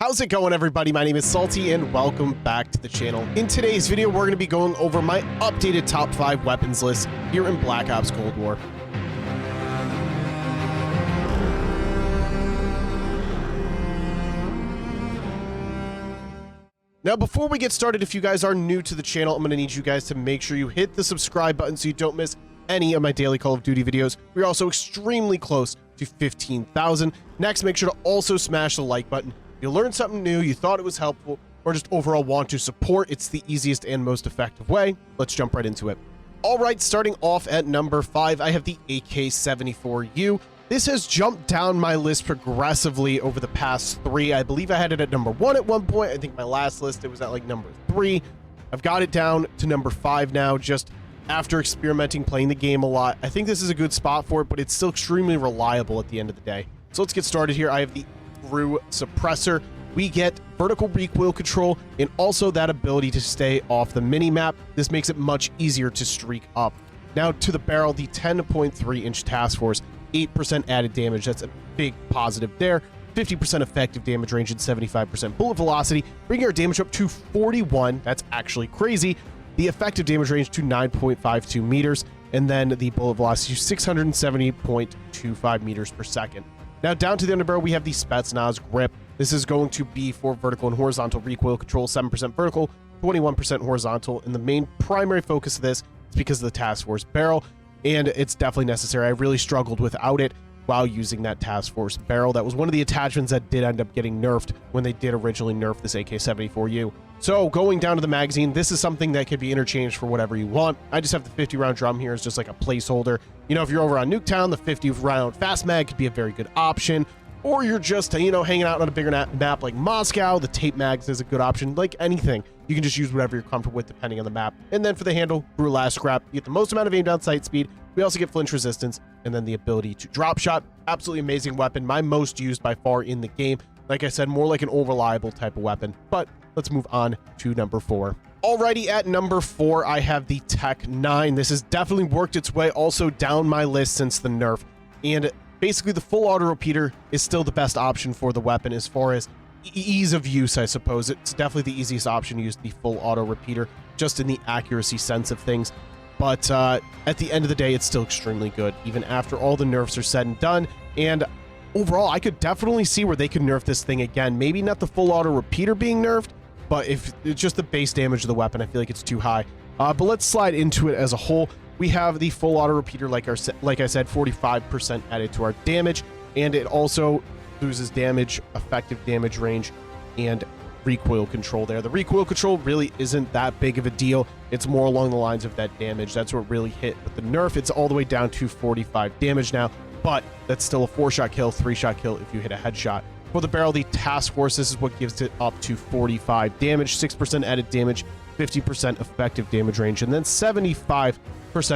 How's it going, everybody? My name is Salty and welcome back to the channel. In today's video, we're going to be going over my updated top 5 weapons list here in Black Ops Cold War. Now, before we get started, if you guys are new to the channel, I'm going to need you guys to make sure you hit the subscribe button so you don't miss any of my daily Call of Duty videos. We're also extremely close to 15,000. Next, make sure to also smash the like button. You learned something new, you thought it was helpful, or just overall want to support, it's the easiest and most effective way. Let's jump right into it. All right, starting off at number 5, I have the AK-74U. This has jumped down my list progressively over the past 3. I believe I had it at number 1 at one point. I think my last list, it was at like number 3. I've got it down to number 5 now, just after experimenting, playing the game a lot. I think this is a good spot for it, but it's still extremely reliable at the end of the day. So let's get started here. I have the suppressor. We get vertical recoil control and also that ability to stay off the mini-map. This makes it much easier to streak up. Now to the barrel, the 10.3-inch task force, 8% added damage. That's a big positive there. 50% effective damage range and 75% bullet velocity, bringing our damage up to 41. That's actually crazy. The effective damage range to 9.52 meters, and then the bullet velocity to 670.25 meters per second. Now down to the underbarrel, we have the Spetsnaz grip. This is going to be for vertical and horizontal recoil control, 7% vertical, 21% horizontal, and the main primary focus of this is because of the task force barrel, and it's definitely necessary. I really struggled without it while using that task force barrel. That was one of the attachments that did end up getting nerfed when they did originally nerf this AK-74U. So going down to the magazine, this is something that can be interchanged for whatever you want. I just have the 50-round drum here as just like a placeholder. You know, if you're over on Nuketown, the 50-round fast mag could be a very good option. Or you're just, you know, hanging out on a bigger map like Moscow, the tape mags is a good option. Like anything, you can just use whatever you're comfortable with depending on the map. And then for the handle, Brew last scrap, you get the most amount of aim down sight speed. We also get flinch resistance and then the ability to drop shot. Absolutely amazing weapon. My most used by far in the game. Like I said, more like an unreliable type of weapon. But let's move on to number 4. Alrighty, at number 4, I have the Tech 9. This has definitely worked its way also down my list since the nerf. And basically, the full auto repeater is still the best option for the weapon as far as ease of use, I suppose. It's definitely the easiest option to use the full auto repeater, just in the accuracy sense of things. But at the end of the day, it's still extremely good, even after all the nerfs are said and done. And overall, I could definitely see where they could nerf this thing again. Maybe not the full auto repeater being nerfed, but if it's just the base damage of the weapon, I feel like it's too high. But let's slide into it as a whole. We have the full auto repeater, like I said, 45% added to our damage, and it also loses damage, effective damage range, and recoil control there. The recoil control really isn't that big of a deal. It's more along the lines of that damage. That's what really hit with the nerf. It's all the way down to 45 damage now, but that's still a 4-shot kill, 3-shot kill if you hit a headshot. For the barrel, the task force, this is what gives it up to 45 damage, 6% added damage, 50% effective damage range, and then 75%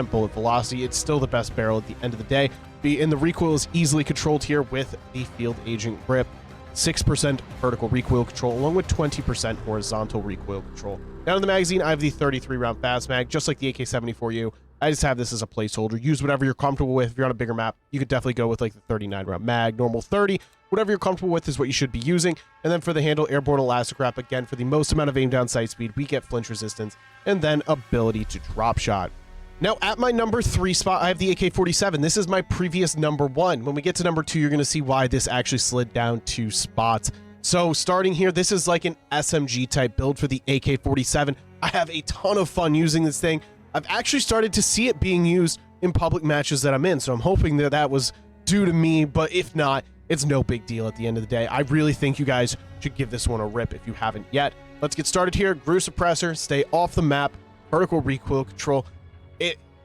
bullet velocity. It's still the best barrel at the end of the day. And the recoil is easily controlled here with the field agent grip. 6% vertical recoil control, along with 20% horizontal recoil control. Down in the magazine, I have the 33-round fast mag, just like the AK-74U. I just have this as a placeholder. Use whatever you're comfortable with. If you're on a bigger map, you could definitely go with like the 39-round mag, normal 30. Whatever you're comfortable with is what you should be using. And then for the handle, airborne elastic wrap, again, for the most amount of aim down sight speed, we get flinch resistance, and then ability to drop shot. Now, at my number 3 spot, I have the AK-47. This is my previous number 1. When we get to number 2, you're going to see why this actually slid down 2 spots. So starting here, this is like an SMG type build for the AK-47. I have a ton of fun using this thing. I've actually started to see it being used in public matches that I'm in, so I'm hoping that that was due to me, but if not, it's no big deal at the end of the day. I really think you guys should give this one a rip if you haven't yet. Let's get started here. Grew suppressor, stay off the map, vertical recoil control.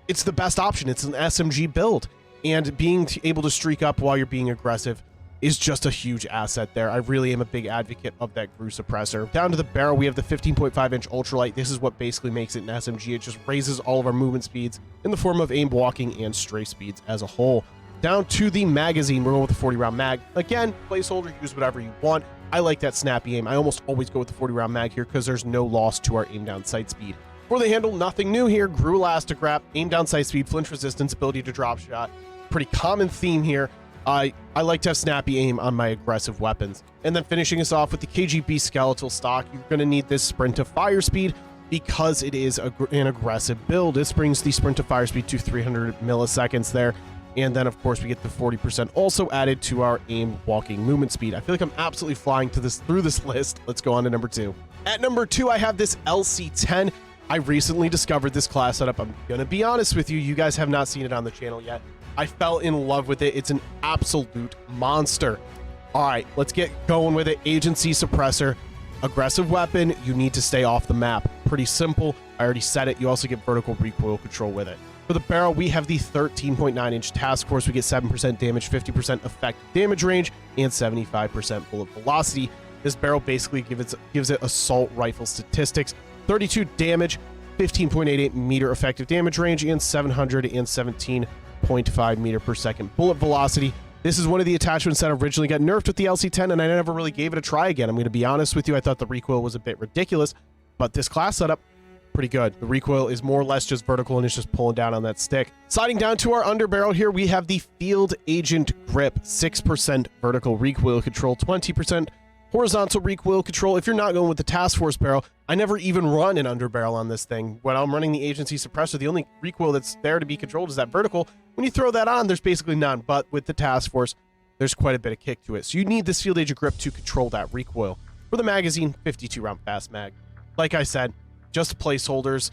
It's the best option. It's an SMG build, and being able to streak up while you're being aggressive is just a huge asset there. I really am a big advocate of that Grew suppressor. Down to the barrel, we have the 15.5-inch ultralight. This is what basically makes it an SMG. It just raises all of our movement speeds in the form of aim blocking and stray speeds as a whole. Down to the magazine, we're going with the 40-round mag. Again, placeholder, use whatever you want. I like that snappy aim. I almost always go with the 40-round mag here because there's no loss to our aim down sight speed. For the handle, nothing new here. Grew elastic wrap, aim down sight speed, flinch resistance, ability to drop shot. Pretty common theme here. I like to have snappy aim on my aggressive weapons. And then finishing us off with the KGB skeletal stock, you're going to need this sprint to fire speed because it is an aggressive build. This brings the sprint to fire speed to 300 milliseconds there. And then, of course, we get the 40% also added to our aim walking movement speed. I feel like I'm absolutely flying through this list. Let's go on to number 2. At number 2, I have this LC-10. I recently discovered this class setup. I'm going to be honest with you. You guys have not seen it on the channel yet. I fell in love with it. It's an absolute monster. All right, let's get going with it. Agency suppressor, aggressive weapon. You need to stay off the map. Pretty simple. I already said it. You also get vertical recoil control with it. For the barrel, we have the 13.9-inch task force. We get 7% damage, 50% effective damage range, and 75% bullet velocity. This barrel basically gives it assault rifle statistics. 32 damage, 15.88 meter effective damage range, and 717.5 meter per second bullet velocity. This is one of the attachments that originally got nerfed with the LC-10, and I never really gave it a try again. I'm going to be honest with you. I thought the recoil was a bit ridiculous, but this class setup, pretty good. The recoil is more or less just vertical, and it's just pulling down on that stick. Sliding down to our underbarrel here, we have the Field Agent Grip, 6% vertical recoil control, 20% horizontal recoil control. If you're not going with the task force barrel, I never even run an underbarrel on this thing. When I'm running the agency suppressor, the only recoil that's there to be controlled is that vertical. When you throw that on, there's basically none, but with the task force, there's quite a bit of kick to it. So you need this Field Agent Grip to control that recoil. For the magazine, 52 round fast mag. Like I said, just placeholders.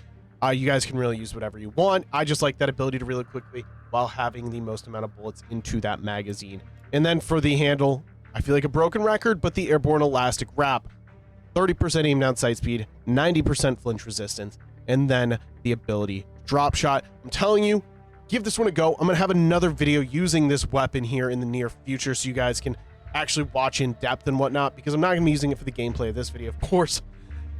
You guys can really use whatever you want. I just like that ability to reload quickly while having the most amount of bullets into that magazine. And then for the handle, I feel like a broken record, but the airborne elastic wrap, 30% aim down sight speed, 90% flinch resistance, and then the ability drop shot. I'm telling you, give this one a go. I'm going to have another video using this weapon here in the near future so you guys can actually watch in depth and whatnot, because I'm not going to be using it for the gameplay of this video, of course.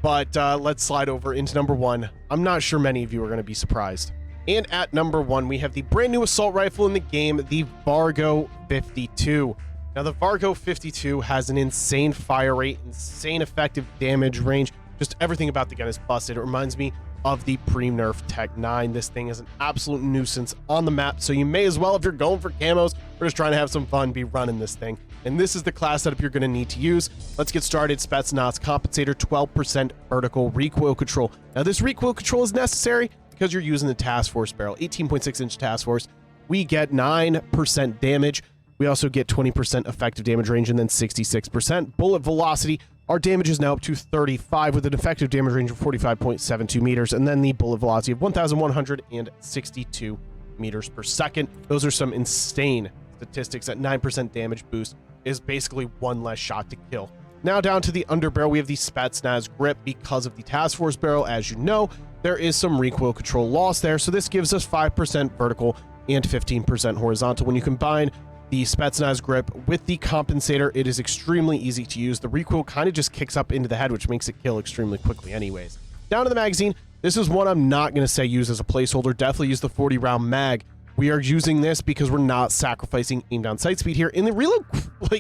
But let's slide over into number 1. I'm not sure many of you are going to be surprised. And at number 1, we have the brand new assault rifle in the game, the Vargo 52. Now, the Vargo 52 has an insane fire rate, insane effective damage range. Just everything about the gun is busted. It reminds me of the pre-nerf Tech 9. This thing is an absolute nuisance on the map, so you may as well, if you're going for camos or just trying to have some fun, be running this thing. And this is the class setup you're going to need to use. Let's get started. Spetsnaz Compensator, 12% vertical recoil control. Now, this recoil control is necessary because you're using the task force barrel, 18.6-inch task force. We get 9% damage. We also get 20% effective damage range and then 66% bullet velocity. Our damage is now up to 35 with an effective damage range of 45.72 meters, and then the bullet velocity of 1,162 meters per second. Those are some insane statistics. At 9% damage boost is basically one less shot to kill. Now down to the underbarrel, we have the Spetsnaz grip. Because of the task force barrel, as you know, there is some recoil control loss there, so this gives us 5% vertical and 15% horizontal. When you combine the Spetsnaz grip with the compensator, it is extremely easy to use. The recoil kind of just kicks up into the head, which makes it kill extremely quickly anyways. Down to the magazine. This is one I'm not going to say use as a placeholder. Definitely use the 40-round mag. We are using this because we're not sacrificing aim down sight speed here. And the reload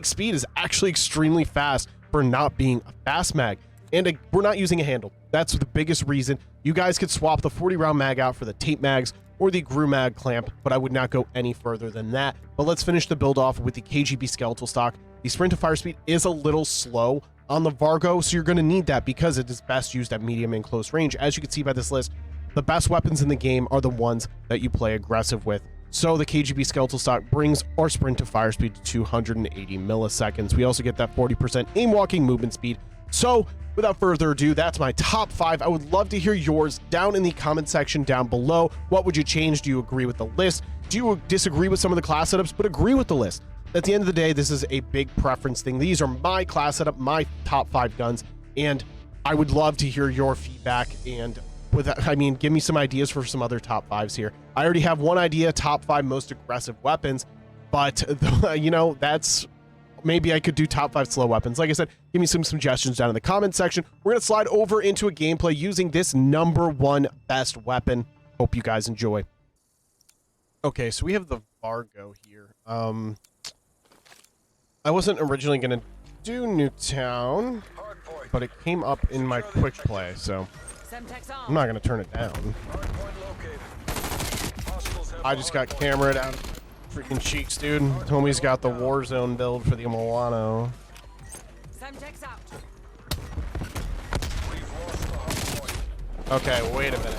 speed is actually extremely fast for not being a fast mag. And we're not using a handle. That's the biggest reason. You guys could swap the 40-round mag out for the tape mags or the GRU mag clamp, but I would not go any further than that. But let's finish the build off with the KGB skeletal stock. The sprint to fire speed is a little slow on the Vargo, so you're going to need that because it is best used at medium and close range. As you can see by this list, the best weapons in the game are the ones that you play aggressive with. So the KGB skeletal stock brings our sprint to fire speed to 280 milliseconds. We also get that 40% aim walking movement speed. So without further ado, that's my top 5. I would love to hear yours down in the comment section down below. What would you change? Do you agree with the list? Do you disagree with some of the class setups, but agree with the list? At the end of the day, this is a big preference thing. These are my class setup, my top 5 guns, and I would love to hear your feedback. And with that, I mean, give me some ideas for some other top 5s here. I already have one idea, top 5 most aggressive weapons, but you know, that's maybe I could do top 5 slow weapons. Like I said, give me some suggestions down in the comment section. We're going to slide over into a gameplay using this number 1 best weapon. Hope you guys enjoy. Okay, so we have the Vargo here. I wasn't originally going to do Newtown, but it came up in my quick play, so I'm not going to turn it down. I just got cameraed out freaking cheeks, dude. Homie's got the Warzone build for the Milano. Semtex out. Okay, wait a minute.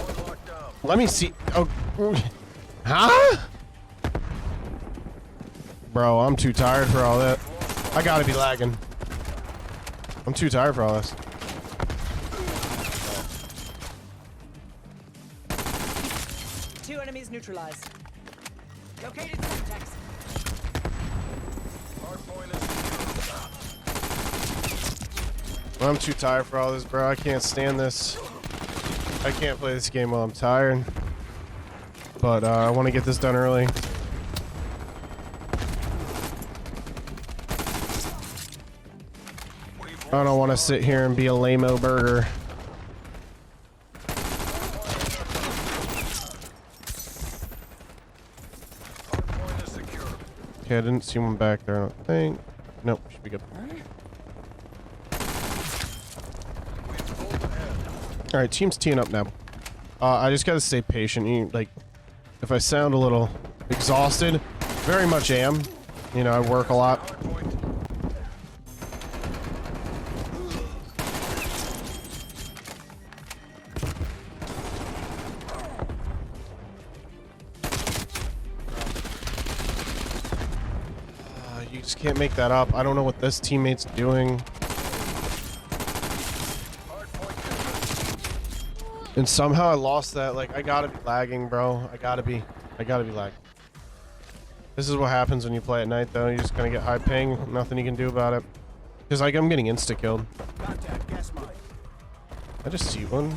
Let me see. Oh, huh? Bro, I'm too tired for all that. I gotta be lagging. I'm too tired for all this. Two enemies neutralized. Located Semtex. I'm too tired for all this, bro. I can't stand this. I can't play this game while I'm tired. But I want to get this done early. I don't want to sit here and be a lame-o burger. Okay, I didn't see one back there, I don't think. Nope, should be good. Alright, team's teeing up now. I just gotta stay patient. Like, if I sound a little exhausted, very much am. You know, I work a lot. You just can't make that up. I don't know what this teammate's doing. And somehow I lost that. Like, I gotta be lagging, bro. I gotta be lagging. This is what happens when you play at night, though. You just gonna get high ping. Nothing you can do about it. Because, like, I'm getting insta-killed. I just see one.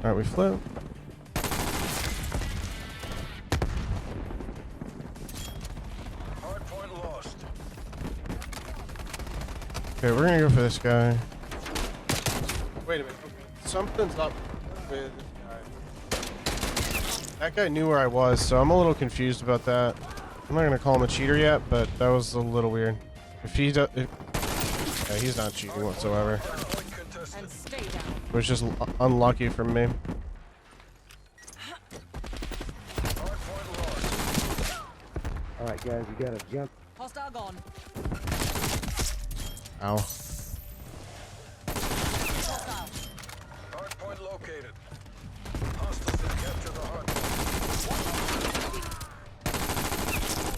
Alright, we flew. Okay, we're gonna go for this guy. Wait a minute. Okay. Something's up with this guy. That guy knew where I was, so I'm a little confused about that. I'm not gonna call him a cheater yet, but that was a little weird. If he does, yeah, he's not cheating whatsoever. It was just unlucky from me. Alright guys, you gotta jump. Hostile gone. Ow. Hostile. Hardpoint located. Hostiles have captured the hardpoint.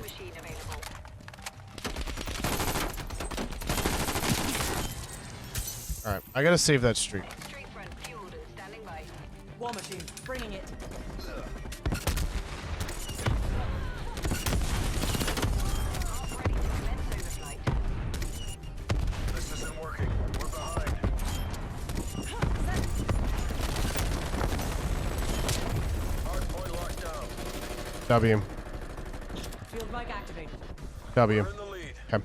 Machine available. Alright, I gotta save that streak. Street front fueled and standing by. War machine. Bringing it. Ready to commence overflight. This isn't working. We're behind. Hardpoint locked down. W. Field mic activated. W. We're in the lead. Okay.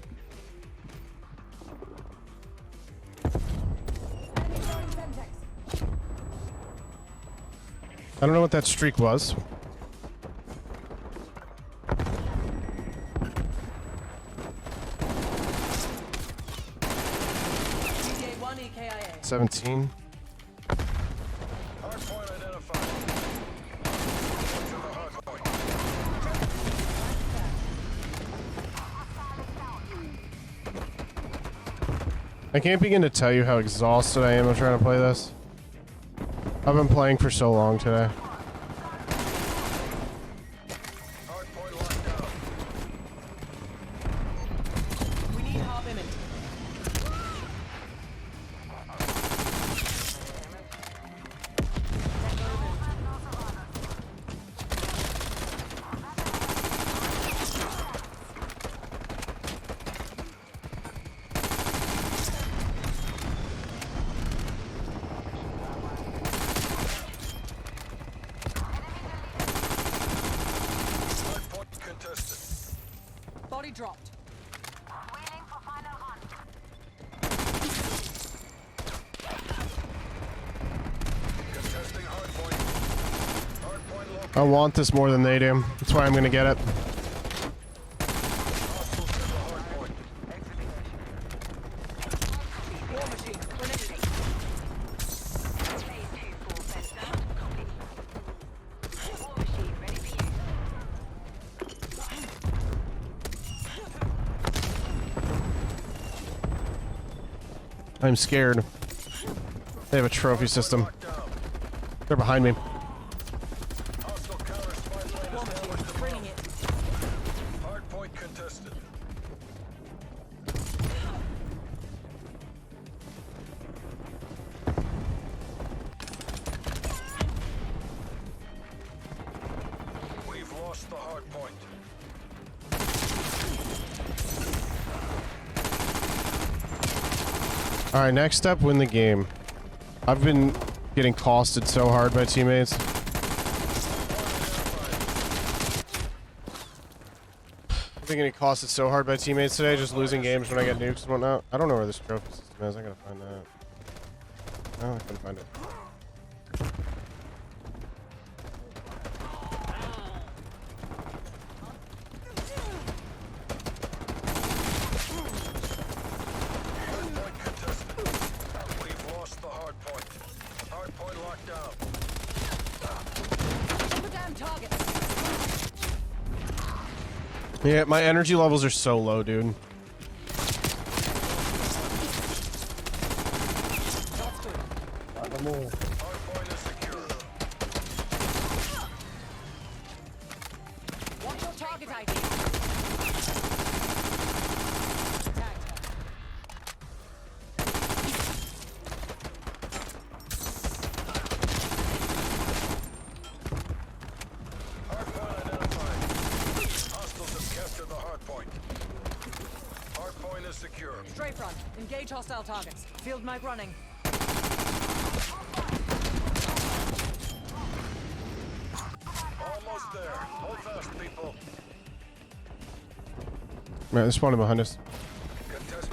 I don't know what that streak was. CTA 1 EKIA. 17. Hardpoint identified. Capture the hardpoint. I can't begin to tell you how exhausted I am of trying to play this. I've been playing for so long today. Hardpoint locked down. We need hard image. Hardpoint contested. Body dropped. Waiting for final hunt. Contesting hardpoint. Hardpoint I want this more than they do. That's why I'm gonna get it. Hostiles at the hard point. War machine. Grenade. Phase 2-4 sensor. Copy. War machine ready for use. I'm scared. They have a trophy system. Locked down. They're behind me. Hostile counter spy plane War machine. established Bringing it. above. Hard point contested. We've lost the hard point. All right, next step, win the game. I've been getting costed so hard by teammates. I've been getting costed so hard by teammates today, just losing games when I get nukes and whatnot. I don't know where this trophy system is. I gotta find that. No, I couldn't find it. Hard point contested. We've lost the hard point. Hard point locked down. Put down target. Yeah, my energy levels are so low, dude. That's good. On the move. Hard point is secure. Watch your target ID. Tagged. Hard point identified. Hostiles have captured the hard point. Hard point is secure. Stray front. Engage hostile targets. Field mic running. Almost there. Hold fast, people. Man, they're spawning behind us. Contesting.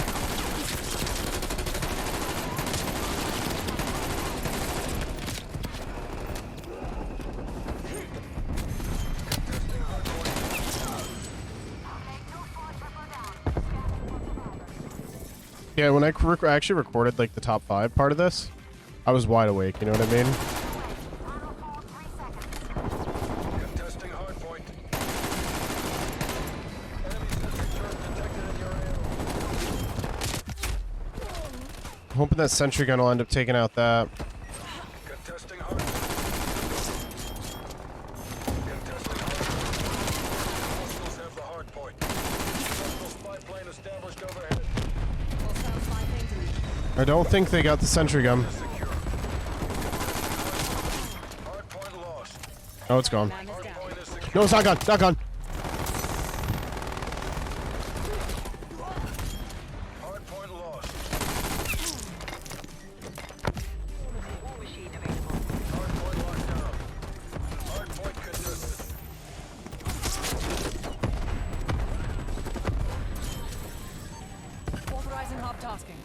Yeah, when I actually recorded like the top 5 part of this, I was wide awake. You know what I mean? Contesting hard point. Enemy sentry turret detected in your AO. I'm hoping that sentry gun will end up taking out that. Contesting hard point. Contesting hard point. Hostiles have the hard point. Hostile spy plane established overhead. Hostile spy plane to lead. I don't think they got the sentry gun. Secure. Hard point lost. Oh, it's gone. Man is Hard down. point is secure. No, it's not gone. Not gone. Hard point lost. War machine available. Hard point locked down. Hard point contested. Authorizing hop tasking.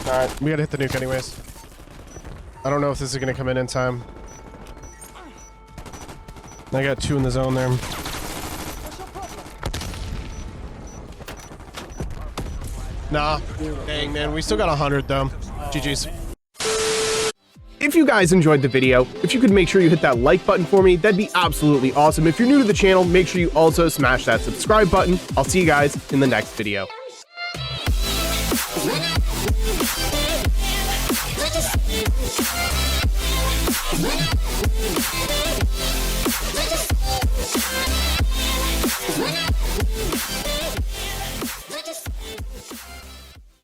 Alright, we gotta hit the nuke anyways. I don't know if this is gonna come in time. I got 2 in the zone there. What's your problem? Nah. Dang, man. We still got 100, though. GG's. If you guys enjoyed the video, if you could make sure you hit that like button for me, that'd be absolutely awesome. If you're new to the channel, make sure you also smash that subscribe button. I'll see you guys in the next video. What?